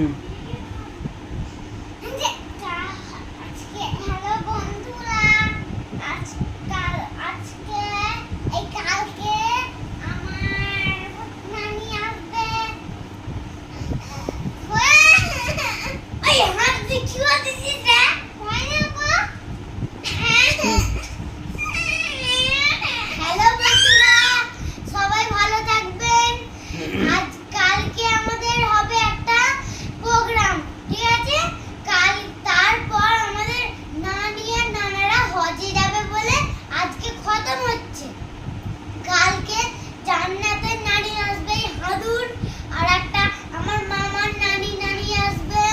হুম। Hello বন্ধুরা, আজকে এই কালকে আমার নানি আসবে। ওই হাত দিয়ে কি করতেছিস রে? হয় না গো? হ্যালো বন্ধুরা, সবাই ভালো থাকবেন। কালকে আমাদের হবে একটা প্রোগ্রাম, ঠিক আছে? তারপর আমাদের নানি আর নানারা হজে যাবে বলে আজকে খতম হচ্ছে। কালকে জান্নাতের নানি আসবে, হাদুর, আর একটা আমার মামার নানি আসবে।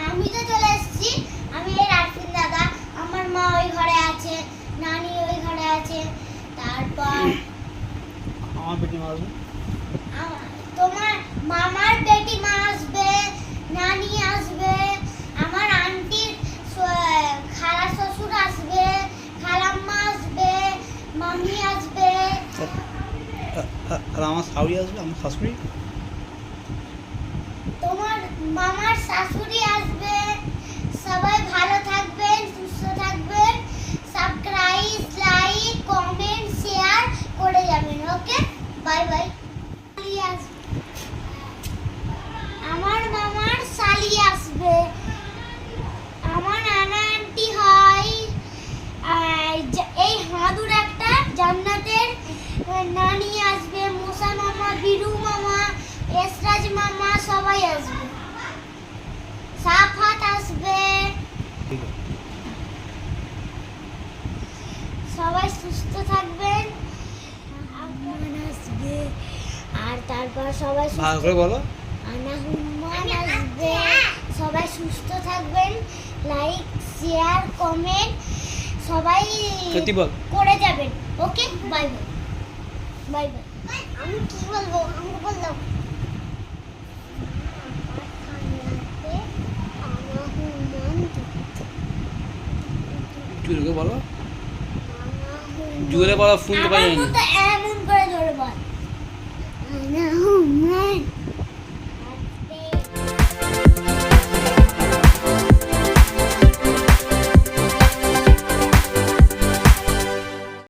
আমি তো চলে এসেছি, আমি এই রাফিন দাদা, আমার মা ওই ঘরে আছে, নানি ওই ঘরে আছে। তারপর আমার বেটি মা আসবে, তোমার মামার বেটি মা আসবে, নানি আসবে, আমার আন্টির খালা শ্বশুর আসবে, খালাম্মা আসবে, মাম্মি আসবে, আর আমার শাশুড়ি আসবে, আমার শাশুড়ি। তোমার মামার শাশুড়ি আসবে। সবাই ভালো থাকবেন, সুস্থ থাকবেন। সাবস্ক্রাইব, লাইক, কমেন্ট, শেয়ার করে যাবেন। ওকে, বাই বাই। আমার মামার শালি আসবে, আমার নানা আন্টি হয়, এই হাদুর একটা জান্নাতের নানি আসবে, মুসা মামা, বিরু মামা, এসরাজ মামা, সবাই আসবে। সাফাত আসবে। সবাই সুস্থ থাকবেন। আমান আসবে, আর তারপর সবাই ভালো করে বলো। আনাহুম্মান আসবে। সবাই সুস্থ থাকবেন, লাইক, শেয়ার, কমেন্ট সবাই করে যাবেন। ওকে, বাই বাই, বাই বাই। আমি কি বলবো, আমি বললাম জোরে বলো, জোরে বলো, শুনতে পাই না। এমন করে জোরে বল। আনাহুম্মান।